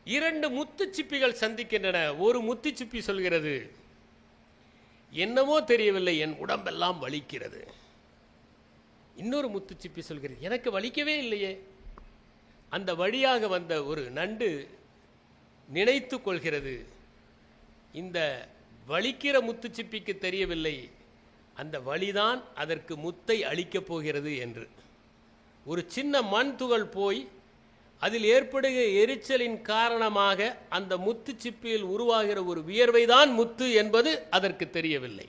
இரண்டு முத்துச்சிப்பிகள் சந்திக்கின்றன. ஒரு முத்துச்சிப்பி சொல்கிறது, என்னமோ தெரியவில்லை, என் உடம்பெல்லாம் வலிக்கிறது. இன்னொரு முத்துச்சிப்பி சொல்கிறது, எனக்கு வலிக்கவே இல்லையே. அந்த வழியாக வந்த ஒரு நண்டு நினைத்து கொள்கிறது, இந்த வலிக்கிற முத்துச்சிப்பிக்கு தெரியவில்லை, அந்த வலிதான் அதற்கு முத்தை அளிக்கப் போகிறது என்று. ஒரு சின்ன மண் துகள் போய் அதில் ஏற்படுகிற எரிச்சலின் காரணமாக அந்த முத்துச்சிப்பியில் உருவாகிற ஒரு வியர்வைதான் முத்து என்பது அதற்கு தெரியவில்லை.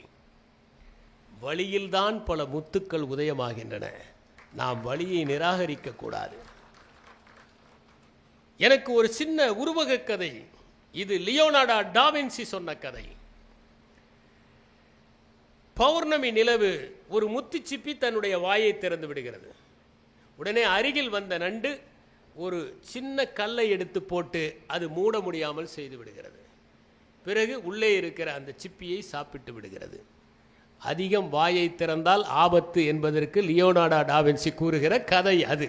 வழியில்தான் பல முத்துக்கள் உதயமாகின்றன. நாம் வழியை நிராகரிக்க கூடாது. எனக்கு ஒரு சின்ன உருவக கதை, இது லியோனார்டோ டா வின்சி சொன்ன கதை. பௌர்ணமி நிலவு, ஒரு முத்துச்சிப்பி தன்னுடைய வாயை திறந்து விடுகிறது. உடனே அருகில் வந்த நண்டு ஒரு சின்ன கல்லை எடுத்து போட்டு அது மூட முடியாமல் செய்து விடுகிறது. பிறகு உள்ளே இருக்கிற அந்த சிப்பியை சாப்பிட்டு விடுகிறது. அதிகம் வாயை திறந்தால் ஆபத்து என்பதற்கு லியோனார்டோ டா வின்சி கூறுகிற கதை அது.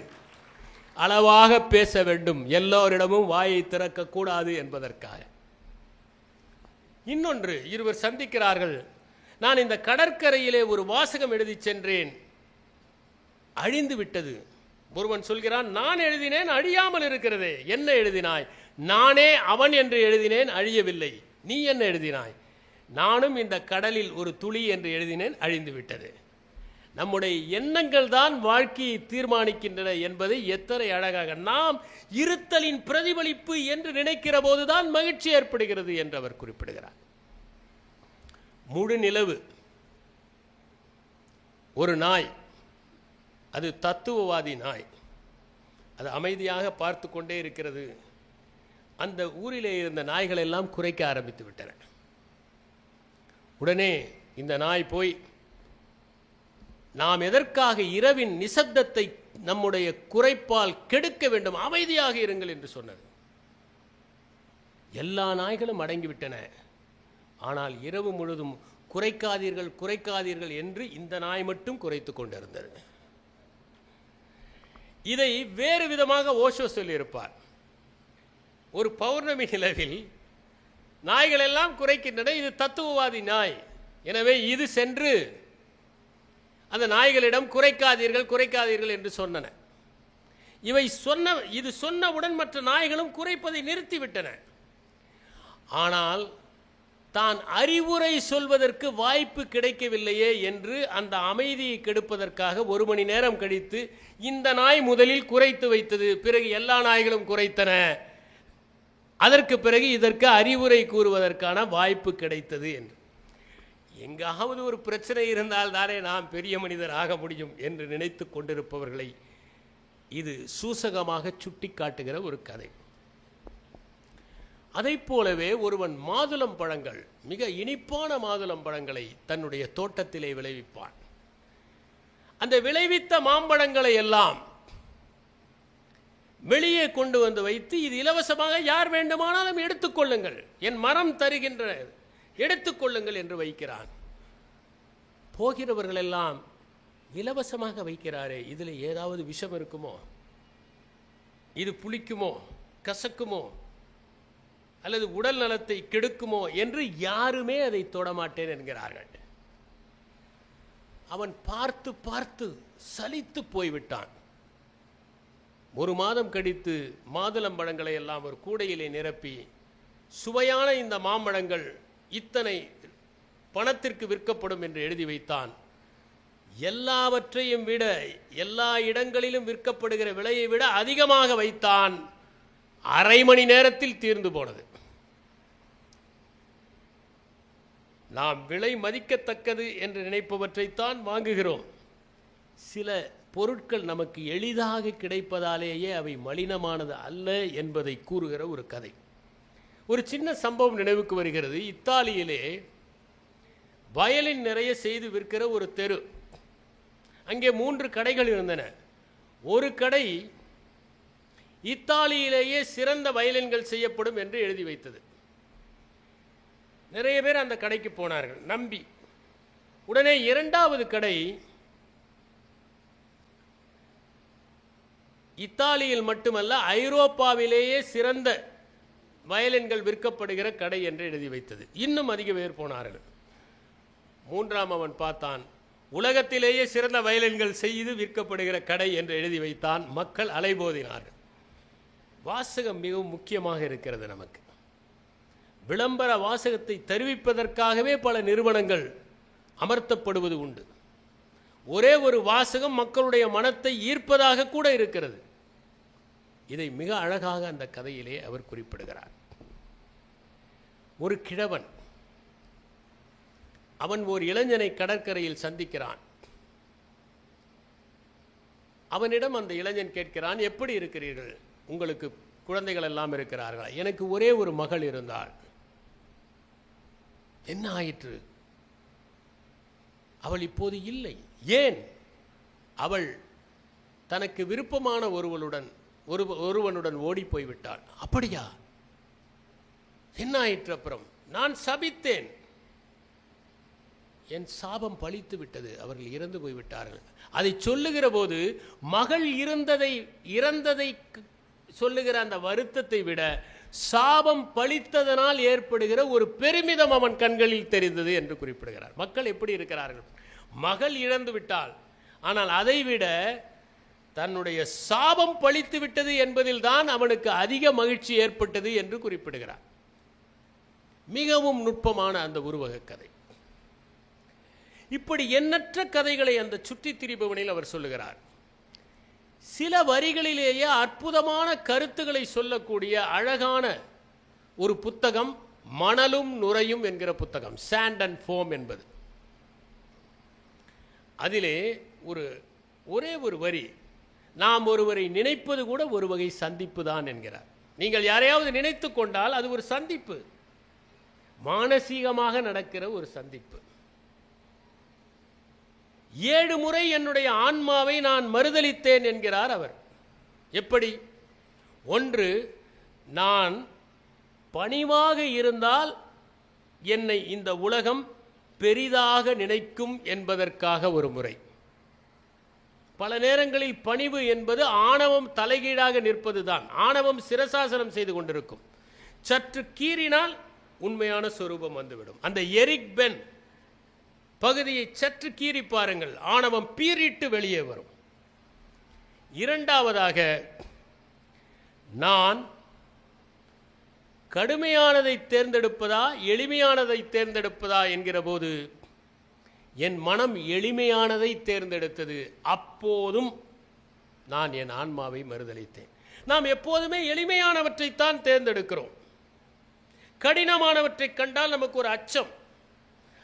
அளவாக பேச வேண்டும், எல்லோரிடமும் வாயை திறக்கக்கூடாது என்பதற்காக. இன்னொன்று, இருவர் சந்திக்கிறார்கள். நான் இந்த கடற்கரையிலே ஒரு வாசகம் எழுதி சென்றேன், அழிந்து விட்டது. ஒருவன் சொல்கிறான், நான் எழுதினேன், அழியாமல் இருக்கிறதே. என்ன எழுதினாய்? நானே அவன் என்று எழுதினேன், அழியவில்லை. நீ என்ன எழுதினாய்? நானும் இந்த கடலில் ஒரு துளி என்று எழுதினேன், அழிந்து விட்டது. நம்முடைய எண்ணங்கள் தான் வாழ்க்கையை தீர்மானிக்கின்றன என்பதை எத்தனை அழகாக, நாம் இருத்தலின் பிரதிபலிப்பு என்று நினைக்கிற போதுதான் மகிழ்ச்சி ஏற்படுகிறது என்று அவர் குறிப்பிடுகிறார். முழு நிலவு, ஒரு நாய், அது தத்துவவாதி நாய், அது அமைதியாக பார்த்து கொண்டே இருக்கிறது. அந்த ஊரிலே இருந்த நாய்கள் எல்லாம் குறைக்க ஆரம்பித்து விட்டன. உடனே இந்த நாய் போய், நாம் எதற்காக இரவின் நிசப்தத்தை நம்முடைய குறைப்பால் கெடுக்க வேண்டும், அமைதியாக இருங்கள் என்று சொன்னது. எல்லா நாய்களும் அடங்கிவிட்டன. ஆனால் இரவு முழுதும் குறைக்காதீர்கள் குறைக்காதீர்கள் என்று இந்த நாய் மட்டும் குறைத்து கொண்டிருந்தது. இதை வேறு விதமாக ஓஷோ சொல்லியிருப்பார். ஒரு பௌர்ணமி நிலவில் நாய்கள் எல்லாம் குறைக்கின்றன, இது தத்துவவாதி நாய், எனவே இது சென்று அந்த நாய்களிடம் குறைக்காதீர்கள் குறைக்காதீர்கள் என்று சொன்னன. இது சொன்னவுடன் மற்ற நாய்களும் குறைப்பதை நிறுத்திவிட்டன. ஆனால் தான் அறிவுரை சொல்வதற்கு வாய்ப்பு கிடைக்கவில்லையே என்று அந்த அமைதியை கெடுப்பதற்காக 1 மணி நேரம் கழித்து இந்த நாய் முதலில் குறைத்து வைத்தது, பிறகு எல்லா நாய்களும் குறைத்தன. அதற்கு பிறகு இதற்கு அறிவுரை கூறுவதற்கான வாய்ப்பு கிடைத்தது என்று. எங்காவது ஒரு பிரச்சனை இருந்தால் தானே நாம் பெரிய மனிதர் ஆக முடியும் என்று நினைத்து கொண்டிருப்பவர்களை இது சூசகமாக சுட்டி காட்டுகிற ஒரு கதை. அதை போலவே ஒருவன் மாதுளம் பழங்கள், மிக இனிப்பான மாதுளம் பழங்களை தன்னுடைய தோட்டத்திலே விளைவிப்பான். அந்த விளைவித்த மாம்பழங்களை எல்லாம் வெளியே கொண்டு வந்து வைத்து, இது இலவசமாக யார் வேண்டுமானாலும் எடுத்துக்கொள்ளுங்கள், என் மரம் தருகின்ற, எடுத்துக்கொள்ளுங்கள் என்று வைக்கிறான். போகிறவர்கள் எல்லாம் இலவசமாக வைக்கிறாரே, இதில் ஏதாவது விஷம் இருக்குமோ, இது புளிக்குமோ, கசக்குமோ, அல்லது உடல் நலத்தை கெடுக்குமோ என்று யாருமே அதை தொடமாட்டேன் என்கிறார்கள். அவன் பார்த்து பார்த்து சலித்து போய்விட்டான். 1 மாதம் கழித்து மாதுளம்பழங்களை எல்லாம் ஒரு கூடையிலே நிரப்பி, சுவையான இந்த மாம்பழங்கள் இத்தனை பணத்திற்கு விற்கப்படும் என்று எழுதி வைத்தான். எல்லாவற்றையும் விட, எல்லா இடங்களிலும் விற்கப்படுகிற விலையை விட அதிகமாக வைத்தான். 1/2 மணி நேரத்தில் தீர்ந்து போனது. நாம் விலை மதிக்கத்தக்கது என்று நினைப்பவற்றைத்தான் வாங்குகிறோம். சில பொருட்கள் நமக்கு எளிதாக கிடைப்பதாலேயே அவை மலினமானது அல்ல என்பதை கூறுகிற ஒரு கதை. ஒரு சின்ன சம்பவம் நினைவுக்கு வருகிறது. இத்தாலியிலே வயலின் நிறைய செய்து விற்கிற ஒரு தெரு. அங்கே 3 கடைகள் இருந்தன. ஒரு கடை இத்தாலியிலேயே சிறந்த வயலின்கள் செய்யப்படும் என்று எழுதி வைத்தது. நிறைய பேர் அந்த கடைக்கு போனார்கள் நம்பி. உடனே 2வது கடை இத்தாலியில் மட்டுமல்ல, ஐரோப்பாவிலேயே சிறந்த வயலின்கள் விற்கப்படுகிற கடை என்று எழுதி வைத்தது. இன்னும் அதிக பேர் போனார்கள். மூன்றாம் அவன் பார்த்தான், உலகத்திலேயே சிறந்த வயலின்கள் செய்து விற்கப்படுகிற கடை என்று எழுதி வைத்தான். மக்கள் அலைபோதினார்கள். வாசகம் மிகவும் முக்கியமாக இருக்கிறது. நமக்கு விளம்பர வாசகத்தை தெரிவிப்பதற்காகவே பல நிறுவனங்கள் அமர்த்தப்படுவது உண்டு. ஒரே ஒரு வாசகம் மக்களுடைய மனத்தை ஈர்ப்பதாக கூட இருக்கிறது. இதை மிக அழகாக அந்த கதையிலே அவர் குறிப்பிடுகிறார். ஒரு கிழவன் அவன் ஒரு இளைஞனை கடற்கரையில் சந்திக்கிறான். அவனிடம் அந்த இளைஞன் கேட்கிறான், எப்படி இருக்கிறீர்கள், உங்களுக்கு குழந்தைகள் எல்லாம் இருக்கிறார்களா? எனக்கு ஒரே ஒரு மகள் இருந்தாள். என்ன ஆயிற்று? அவள் இப்போது இல்லை. ஏன்? அவள் தனக்கு விருப்பமான ஒருவனுடன் ஓடி போய்விட்டாள். அப்படியா? என்ன ஆயிற்று அப்புறம்? நான் சபித்தேன், என் சாபம் பலித்து விட்டது, அவர்கள் இறந்து போய்விட்டார்கள். அதை சொல்லுகிற போது மகள் இறந்ததை சொல்லுகிற அந்த வருத்தத்தை விட சாபம் பலித்ததனால் ஏற்படுகிற ஒரு பெருமிதம் அவன் கண்களில் தெரிந்தது என்று குறிப்பிடுகிறார். மக்கள் எப்படி இருக்கிறார்கள்? மகள் இழந்து விட்டால், ஆனால் அதைவிட தன்னுடைய சாபம் பலித்து விட்டது என்பதில் தான் அவனுக்கு அதிக மகிழ்ச்சி ஏற்பட்டது என்று குறிப்பிடுகிறார். மிகவும் நுட்பமான அந்த உருவக கதை. இப்படி எண்ணற்ற கதைகளை அந்த சுற்றி திரிபவனில் அவர் சொல்லுகிறார். சில வரிகளிலேயே அற்புதமான கருத்துக்களை சொல்லக்கூடிய அழகான ஒரு புத்தகம் மணலும் நுரையும் என்கிற புத்தகம், சாண்ட் அண்ட் ஃபோம் என்பது. அதிலே ஒரே ஒரு வரி, நாம் ஒருவரை நினைப்பது கூட ஒரு வகை சந்திப்பு தான் என்கிறார். நீங்கள் யாரையாவது நினைத்து கொண்டால் அது ஒரு சந்திப்பு, மானசீகமாக நடக்கிற ஒரு சந்திப்பு. 7 முறை என்னுடைய ஆன்மாவை நான் மறுதலித்தேன் என்கிறார் அவர். எப்படி? 1, நான் பணிவாக இருந்தால் என்னை இந்த உலகம் பெரிதாக நினைக்கும் என்பதற்காக ஒரு முறை. பல நேரங்களில் பணிவு என்பது ஆணவம் தலைகீழாக நிற்பதுதான். ஆணவம் சிரசாசனம் செய்து கொண்டிருக்கும். சற்று கீறினால் உண்மையான சொரூபம் வந்துவிடும். அந்த எரிக் பென் பகுதியை சற்று கீறி பாருங்கள், ஆணவம் பீறிட்டு வெளியே வரும். 2வதாக, நான் கடுமையானதை தேர்ந்தெடுப்பதா எளிமையானதை தேர்ந்தெடுப்பதா என்கிற போது என் மனம் எளிமையானதை தேர்ந்தெடுத்தது. அப்போதும் நான் என் ஆன்மாவை மறுதலித்தேன். நாம் எப்போதுமே எளிமையானவற்றைத்தான் தேர்ந்தெடுக்கிறோம். கடினமானவற்றை கண்டால் நமக்கு ஒரு அச்சம்.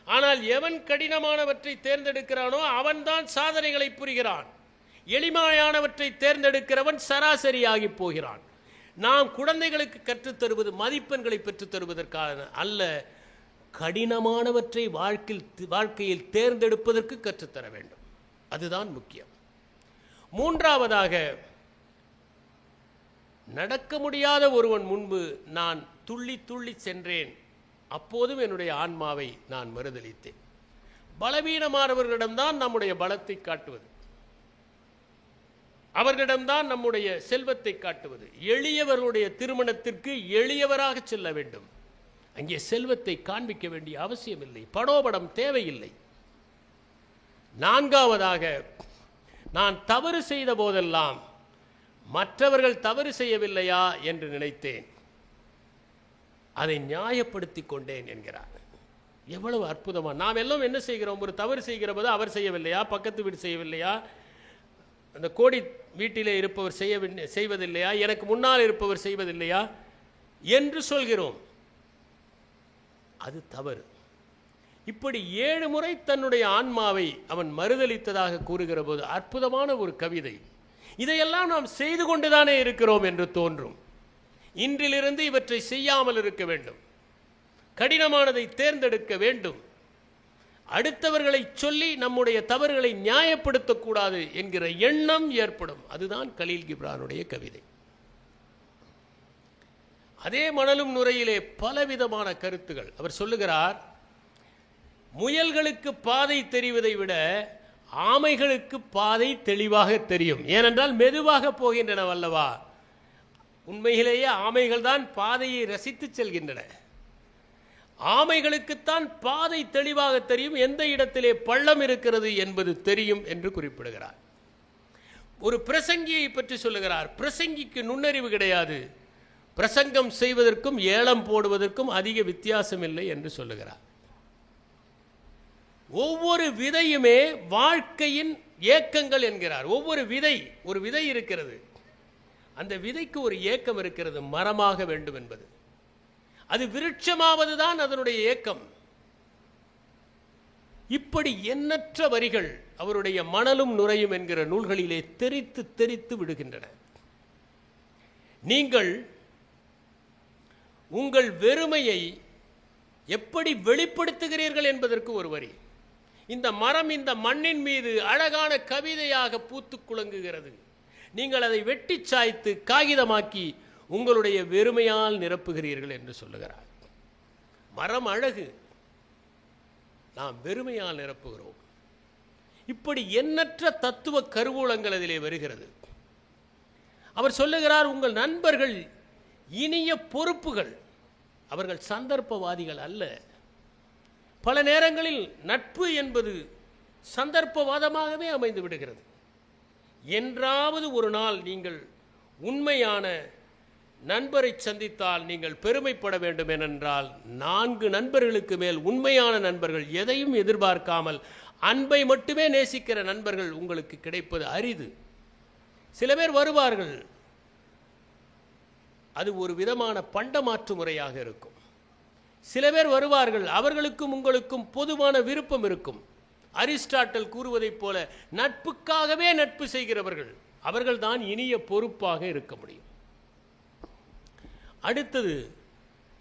ஆனால் எவன் கடினமானவற்றை தேர்ந்தெடுக்கிறானோ அவன்தான் சாதனைகளை புரிகிறான். எளிமையானவற்றை தேர்ந்தெடுக்கிறவன் சராசரியாகி போகிறான். நாம் குழந்தைகளுக்கு கற்றுத்தருவது மதிப்பெண்களை பெற்றுத் தருவதற்கான அல்ல, கடினமானவற்றை வாழ்க்கையில் தேர்ந்தெடுப்பதற்கு கற்றுத்தர வேண்டும். அதுதான் முக்கியம். 3வதாக, நடக்க முடியாத ஒருவன் முன்பு நான் துள்ளி துள்ளி சென்றேன். அப்போதும் என்னுடைய ஆன்மாவை நான் மறுதலித்தேன். பலவீனமானவர்களிடம்தான் நம்முடைய பலத்தை காட்டுவது, அவர்களிடம்தான் நம்முடைய செல்வத்தை காட்டுவது. எளியவர்களுடைய திருமணத்திற்கு எளியவராக செல்ல வேண்டும். அங்கே செல்வத்தை காண்பிக்க வேண்டிய அவசியம் இல்லை, படோபடம் தேவையில்லை. 4வதாக, நான் தவறு செய்த போதெல்லாம் மற்றவர்கள் தவறு செய்யவில்லையா என்று நினைத்தேன், அதை நியாயப்படுத்தி கொண்டேன் என்கிறார். எவ்வளவு அற்புதமா! நாம் எல்லாம் என்ன செய்கிறோம்? ஒரு தவறு செய்கிற போது அவர் செய்யவில்லையா, பக்கத்து வீடு செய்யவில்லையா, அந்த கோடி வீட்டிலே இருப்பவர் செய்வதில்லையா, எனக்கு முன்னால் இருப்பவர் செய்வதில்லையா என்று சொல்கிறோம். அது தவறு. இப்படி 7 முறை தன்னுடைய ஆன்மாவை அவன் மறுதலித்ததாக கூறுகிற போது அற்புதமான ஒரு கவிதை. இதையெல்லாம் நாம் செய்து கொண்டுதானே இருக்கிறோம் என்று தோன்றும். இன்றிலிருந்து இவற்றை செய்யாமல் இருக்க வேண்டும், கடினமானதை தேர்ந்தெடுக்க வேண்டும், அடுத்தவர்களை சொல்லி நம்முடைய தவறுகளை நியாயப்படுத்தக்கூடாது என்கிற எண்ணம் ஏற்படும். அதுதான் கலீல் கிப்ரானுடைய கவிதை. அதே மணலும் நுரையிலே பலவிதமான கருத்துகள். அவர் சொல்லுகிறார், முயல்களுக்கு பாதை தெரிவதை விட ஆமைகளுக்கு பாதை தெளிவாக தெரியும். ஏனென்றால் மெதுவாக போகின்றனவல்லவா. உண்மையிலேயே ஆமைகள் தான் பாதையை ரசித்து செல்கின்றன. ஆமைகளுக்குத்தான் பாதை தெளிவாக தெரியும், எந்த இடத்திலே பள்ளம் இருக்கிறது என்பது தெரியும் என்று குறிப்பிடுகிறார். ஒரு பிரசங்கியை பற்றி சொல்லுகிறார். பிரசங்கிக்கு நுண்ணறிவு கிடையாது, பிரசங்கம் செய்வதற்கும் ஏலம் போடுவதற்கும் அதிக வித்தியாசம் இல்லை என்று சொல்லுகிறார். ஒவ்வொரு விதையுமே வாழ்க்கையின் ஏக்கங்கள் என்கிறார். ஒவ்வொரு விதை, ஒரு விதை இருக்கிறது, அந்த விதைக்கு ஒரு ஏக்கம் இருக்கிறது, மரமாக வேண்டும் என்பது. அது விருட்சமாவது தான் அதனுடைய ஏக்கம். இப்படி எண்ணற்ற வரிகள் அவருடைய மணலும் நுரையும் என்கிற நூல்களிலே தெரித்து தெரித்து விடுகின்றன. நீங்கள் உங்கள் வெறுமையை எப்படி வெளிப்படுத்துகிறீர்கள் என்பதற்கு ஒரு வரி. இந்த மரம் இந்த மண்ணின் மீது அழகான கவிதையாக பூத்து குலுங்குகிறது. நீங்கள் அதை வெட்டி சாய்த்து காகிதமாக்கி உங்களுடைய வெறுமையால் நிரப்புகிறீர்கள் என்று சொல்லுகிறார். மரம் அழகு, நாம் வெறுமையால் நிரப்புகிறோம். இப்படி எண்ணற்ற தத்துவ கருவூலங்கள் அதிலே வருகிறது. அவர் சொல்லுகிறார், உங்கள் நண்பர்கள் இனிய பொறுப்புகள், அவர்கள் சந்தர்ப்பவாதிகள் அல்ல. பல நேரங்களில் நட்பு என்பது சந்தர்ப்பவாதமாகவே அமைந்து விடுகிறது. என்றாவது ஒரு நாள் நீங்கள் உண்மையான நண்பரை சந்தித்தால் நீங்கள் பெருமைப்பட வேண்டும். ஏனென்றால் 4 நண்பர்களுக்கு மேல் உண்மையான நண்பர்கள், எதையும் எதிர்பார்க்காமல் அன்பை மட்டுமே நேசிக்கிற நண்பர்கள் உங்களுக்கு கிடைப்பது அரிது. சில பேர் வருவார்கள், அது ஒரு விதமான பண்டமாற்று முறையாக இருக்கும். சில பேர் வருவார்கள், அவர்களுக்கும் உங்களுக்கும் பொதுவான விருப்பம் இருக்கும். அரிஸ்டாட்டல் கூறுவதைப் போல நட்புக்காகவே நட்பு செய்கிறவர்கள், அவர்கள்தான் இனிய பொறுப்பாக இருக்க முடியும். அடுத்தது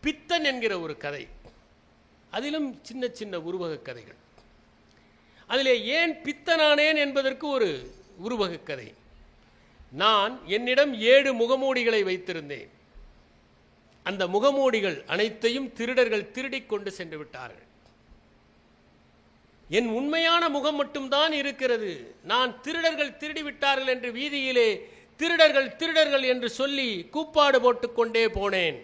பித்தன் என்கிற ஒரு கதை. அதிலும் சின்ன சின்ன உருவக கதைகள். அதிலே ஏன் பித்தனானேன் என்பதற்கு ஒரு உருவக கதை. நான் என்னிடம் 7 முகமூடிகளை வைத்திருந்தேன். அந்த முகமூடிகள் அனைத்தையும் திருடர்கள் திருடிக் கொண்டு சென்று விட்டார்கள். என் உண்மையான முகம் மட்டும்தான் இருக்கிறது. நான் திருடர்கள் திருடிவிட்டார்கள் என்று வீதியிலே திருடர்கள் திருடர்கள் என்று சொல்லி கூப்பாடு போட்டுக்கொண்டே போனேன்.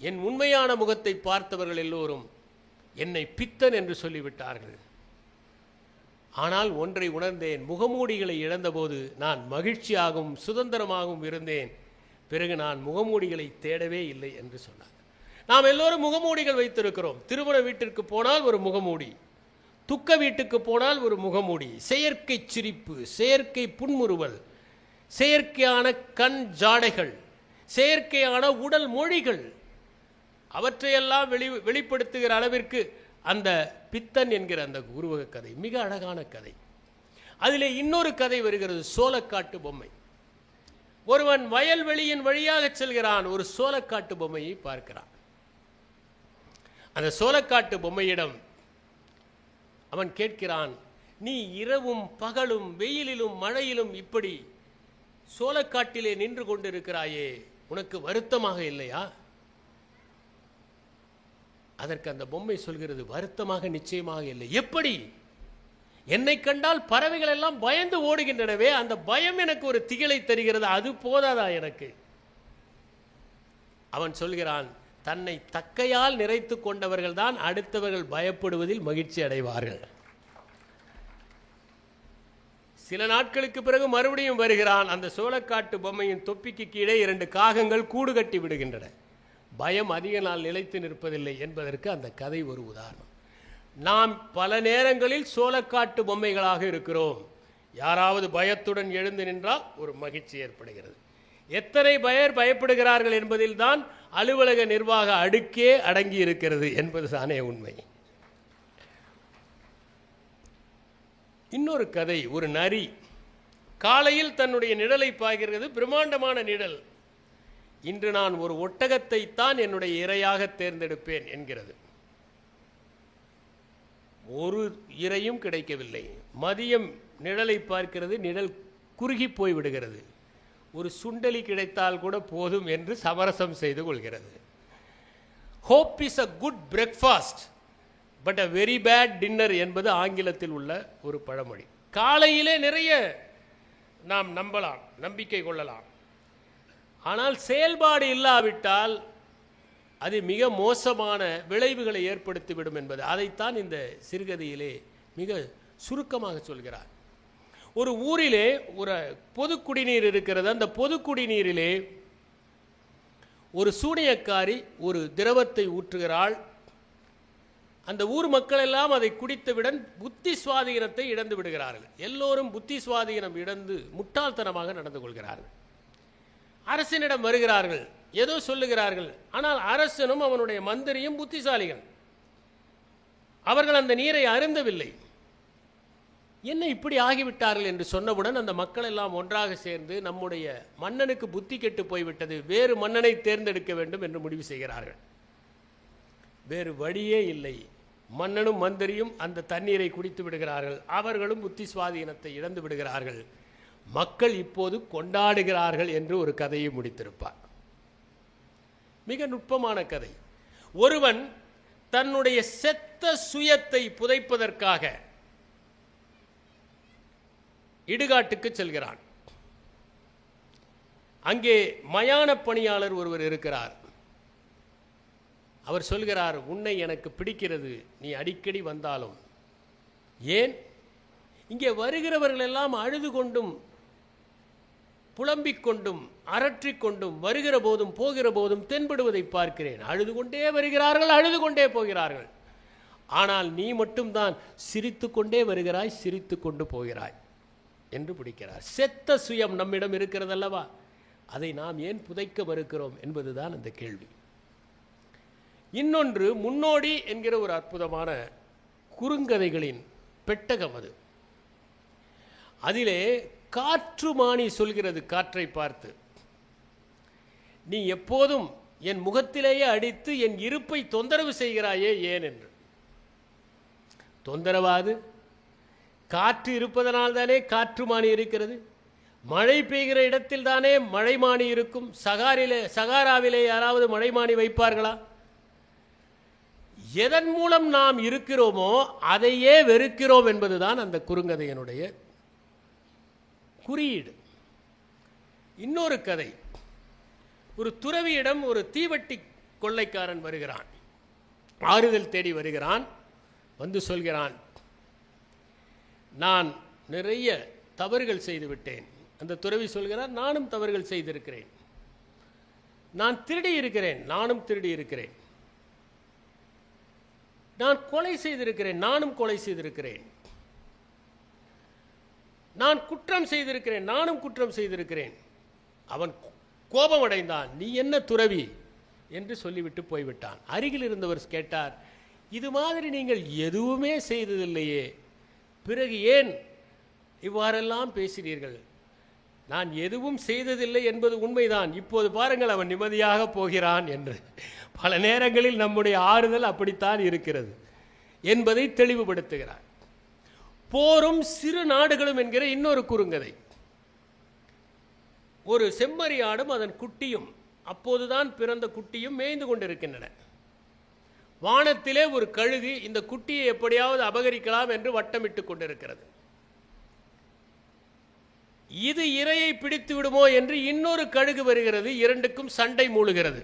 என் உண்மையான முகத்தை பார்த்தவர்கள் எல்லோரும் என்னை பித்தன் என்று சொல்லிவிட்டார்கள். ஆனால் ஒன்றை உணர்ந்தேன், முகமூடிகளை இழந்தபோது நான் மகிழ்ச்சியாகவும் சுதந்திரமாகவும் இருந்தேன். பிறகு நான் முகமூடிகளை தேடவே இல்லை என்று சொன்னார். நாம் எல்லோரும் முகமூடிகள் வைத்திருக்கிறோம். திருமண வீட்டிற்கு போனால் ஒரு முகமூடி, துக்க வீட்டுக்கு போனால் ஒரு முகமூடி, செயற்கை சிரிப்பு, செயற்கை புன்முறுவல், செயற்கையான கண் ஜாடைகள், செயற்கையான உடல் மொழிகள், அவற்றையெல்லாம் வெளிப்படுத்துகிற அளவிற்கு அந்த பித்தன் என்கிற அந்த உருவக கதை மிக அழகான கதை. அதிலே இன்னொரு கதை வருகிறது, சோளக்காட்டு பொம்மை. ஒருவன் வயல்வெளியின் வழியாக செல்கிறான், ஒரு சோளக்காட்டு பொம்மையை பார்க்கிறான். அந்த சோளக்காட்டு பொம்மையிடம் அவன் கேட்கிறான், நீ இரவும் பகலும் வெயிலிலும் மழையிலும் இப்படி சோளக்காட்டிலே நின்று கொண்டிருக்கிறாயே, உனக்கு வருத்தமாக இல்லையா? அதற்கு அந்த பொம்மை சொல்கிறது, வருத்தமாக நிச்சயமாக இல்லை. எப்படி? என்னை கண்டால் பறவைகள் எல்லாம் பயந்து ஓடுகின்றனவே, அந்த பயம் எனக்கு ஒரு திகிலை தருகிறது, அது போதாதா எனக்கு? அவன் சொல்கிறான், தன்னை தக்கையால் நிறைத்து கொண்டவர்கள் தான் அடுத்தவர்கள் பயப்படுவதில் மகிழ்ச்சி அடைவார்கள். சில நாட்களுக்கு பிறகு மறுபடியும் வருகிறான். அந்த சோளக்காட்டு பொம்மையின் தொப்பிக்கு கீழே 2 காகங்கள் கூடு கட்டி விடுகின்றன. பயம் அதிக நாள் நிலைத்து நிற்பதில்லை என்பதற்கு அந்த கதை ஒரு உதாரணம். நாம் பல நேரங்களில் சோளக்காட்டு பொம்மைகளாக இருக்கிறோம். யாராவது பயத்துடன் எழுந்து நின்றால் ஒரு மகிழ்ச்சி ஏற்படுகிறது. எத்தனை பேர் பயப்படுகிறார்கள் என்பதில் தான் அலுவலக நிர்வாக அடுக்கே அடங்கி இருக்கிறது என்பது தானே உண்மை. இன்னொரு கதை, ஒரு நரி காலையில் தன்னுடைய நிழலை பாய்கிறது, பிரம்மாண்டமான நிழல். இன்று நான் ஒரு ஒட்டகத்தை தான் என்னுடைய இரையாக தேர்ந்தெடுப்பேன் என்கிறது. ஒரு இரையும் கிடைக்கவில்லை. மதியம் நிழலை பார்க்கிறது, நிழல் குறுகி போய் விடுகிறது. ஒரு சுண்டலி கிடைத்தால் கூட போதும் என்று சமரசம் செய்து கொள்கிறது. Hope is a good breakfast but a very bad dinner என்பது ஆங்கிலத்தில் உள்ள ஒரு பழமொழி. காலையிலே நிறைய நாம் நம்பலாம், நம்பிக்கை கொள்ளலாம். ஆனால் செயல்பாடு இல்லாவிட்டால் அது மிக மோசமான விளைவுகளை ஏற்படுத்திவிடும் என்பது அதைத்தான் இந்த சிறுகதையிலே மிக சுருக்கமாக சொல்கிறார். ஒரு ஊரிலே ஒரு பொது குடிநீர் இருக்கிறது. அந்த பொது குடிநீரிலே ஒரு சூனியக்காரி ஒரு திரவத்தை ஊற்றுகிறாள். அந்த ஊர் மக்கள் எல்லாம் அதை குடித்தவுடன் புத்தி சுவாதீனத்தை இழந்து விடுகிறார்கள். எல்லோரும் புத்தி சுவாதீனம் இழந்து முட்டாள்தனமாக நடந்து கொள்கிறார்கள். அரசனிடம் வருகிறார்கள், ஏதோ சொல்லுகிறார்கள். ஆனால் அரசனும் அவனுடைய மந்திரியும் புத்திசாலிகள். அவர்கள் அந்த நீரை அருந்தவில்லை. என்ன இப்படி ஆகிவிட்டார்கள் என்று சொன்னவுடன் அந்த மக்கள் எல்லாம் ஒன்றாக சேர்ந்து நம்முடைய மன்னனுக்கு புத்தி கெட்டு போய்விட்டது, வேறு மன்னனை தேர்ந்தெடுக்க வேண்டும் என்று முடிவு செய்கிறார்கள். வேறு வழியே இல்லை. மன்னனும் மந்திரியும் அந்த தண்ணீரை குடித்து விடுகிறார்கள். அவர்களும் புத்தி சுவாதீனத்தை இழந்து விடுகிறார்கள். மக்கள் இப்போது கொண்டாடுகிறார்கள் என்று ஒரு கதையை முடித்திருப்பார். மிக நுட்பமான கதை. ஒருவன் தன்னுடைய செத்த சுயத்தை புதைப்பதற்காக இடுகாட்டுக்கு செல்கிறான். அங்கே மயான பணியாளர் ஒருவர் இருக்கிறார். அவர் சொல்கிறார், உன்னை எனக்கு பிடிக்கிறது, நீ அடிக்கடி வந்தாலும். ஏன்? இங்கே வருகிறவர்கள் எல்லாம் அழுது கொண்டும் புலம்பிக் கொண்டும் அரற்றிக் கொண்டும் வருகிற போதும் போகிற போதும் தென்படுவதை பார்க்கிறேன். அழுது கொண்டே வருகிறார்கள், அழுது கொண்டே போகிறார்கள். ஆனால் நீ மட்டும்தான் சிரித்து கொண்டே வருகிறாய், சிரித்து கொண்டு போகிறாய் என்று பிடிக்கிறார். செத்த சுயம் நம்மிடம் இருக்கிறது அல்லவா, அதை நாம் ஏன் புதைக்க மறுக்கிறோம் என்பதுதான் அந்த கேள்வி. இன்னொன்று முன்னோடி என்கிற ஒரு அற்புதமான குறுங்கதைகளின் பெட்டகம் அது. அதிலே காற்றுமானி சொல்கிறது காற்றை பார்த்து, நீ எப்போதும் என் முகத்திலேயே அடித்து என் இருப்பை தொந்தரவு செய்கிறாயே ஏன் என்று. தொந்தரவாது காற்று இருப்பதனால் தானே காற்றுமானி இருக்கிறது. மழை பெய்கிற இடத்தில் தானே மழைமானி இருக்கும். சகாராவிலே யாராவது மழைமானி வைப்பார்களா? எதன் மூலம் நாம் இருக்கிறோமோ அதையே வெறுக்கிறோம் என்பதுதான் அந்த குறுங்கதையினுடைய குறியீடு. இன்னொரு கதை. ஒரு துறவியிடம் ஒரு தீவட்டி கொள்ளைக்காரன் வருகிறான். ஆறுதல் தேடி வருகிறான். வந்து சொல்கிறான், நான் நிறைய தவறுகள் செய்துவிட்டேன். அந்த துறவி சொல்கிறார், நானும் தவறுகள் செய்திருக்கிறேன். நான் திருடி இருக்கிறேன், நானும் திருடி இருக்கிறேன். நான் கொலை செய்திருக்கிறேன், நானும் கொலை செய்திருக்கிறேன். நான் குற்றம் செய்திருக்கிறேன், நானும் குற்றம் செய்திருக்கிறேன். அவன் கோபமடைந்தான். நீ என்ன துறவி என்று சொல்லிவிட்டு போய்விட்டான். அருகில் இருந்தவர் கேட்டார், இது மாதிரி நீங்கள் எதுவுமே செய்ததில்லையே, பிறகு ஏன் இவ்வாறெல்லாம் பேசினீர்கள்? நான் எதுவும் செய்ததில்லை என்பது உண்மைதான். இப்போது பாருங்கள், அவன் நிம்மதியாக போகிறான் என்று. பல நேரங்களில் நம்முடைய ஆறுதல் அப்படித்தான் இருக்கிறது என்பதை தெளிவுபடுத்துகிறார். போரும் சிறு நாடுகளும் என்கிற இன்னொரு குறுங்கதை. ஒரு செம்மறியாடும் அதன் குட்டியும், அப்போதுதான் பிறந்த குட்டியும் மேய்ந்து கொண்டிருக்கின்றன. வானத்திலே ஒரு கழுகு இந்த குட்டியை எப்படியாவது அபகரிக்கலாம் என்று வட்டமிட்டு கொண்டிருக்கிறது. இது இரையை பிடித்து விடுமோ என்று இன்னொரு கழுகு வருகிறது. இரண்டுக்கும் சண்டை மூளுகிறது.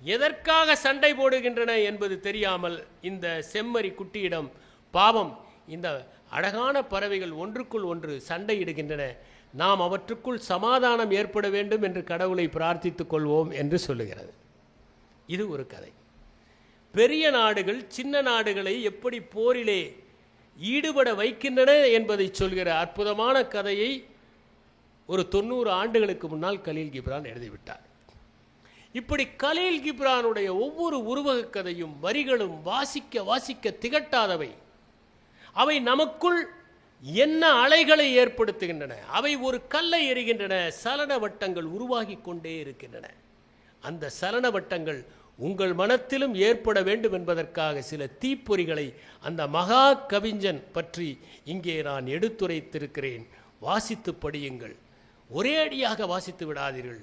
எதற்காக சண்டை போடுகின்றன என்பது தெரியாமல் இந்த செம்மறி குட்டியிடம், பாவம், இந்த அழகான பறவைகள் ஒன்றுக்குள் ஒன்று சண்டையிடுகின்றன, நாம் அவற்றுக்குள் சமாதானம் ஏற்பட வேண்டும் என்று கடவுளை பிரார்த்தித்துக் கொள்வோம் என்று சொல்லுகிறது. இது ஒரு கதை. பெரிய நாடுகள் சின்ன நாடுகளை எப்படி போரிலே ஈடுபட வைக்கின்றன என்பதை சொல்கிற அற்புதமான கதையை ஒரு 90 ஆண்டுகளுக்கு முன்னால் கலீல் கிப்ரான் எழுதிவிட்டார். இப்படி கலீல் கிப்ரானுடைய ஒவ்வொரு உருவக கதையும் வரிகளும் வாசிக்க வாசிக்க திகட்டாதவை. அவை நமக்குள் என்ன அலைகளை ஏற்படுத்துகின்றன. அவை ஒரு கல்லை எறிகின்றன, சலன வட்டங்கள் உருவாகி கொண்டே இருக்கின்றன. அந்த சலன வட்டங்கள் உங்கள் மனத்திலும் ஏற்பட வேண்டும் என்பதற்காக சில தீப்பொறிகளை அந்த மகா கவிஞன் பற்றி இங்கே நான் எடுத்துரைத்திருக்கிறேன். வாசித்து படியுங்கள். ஒரே அடியாக வாசித்து விடாதீர்கள்.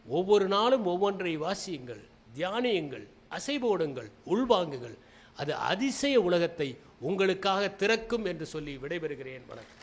ஒவ்வொரு நாளும் ஒவ்வொன்றை வாசியுங்கள், தியானியுங்கள், அசைபோடுங்கள், உள்வாங்குங்கள். அது அதிசய உலகத்தை உங்களுக்காக திறக்கும் என்று சொல்லி விடைபெறுகிறேன். வணக்கம்.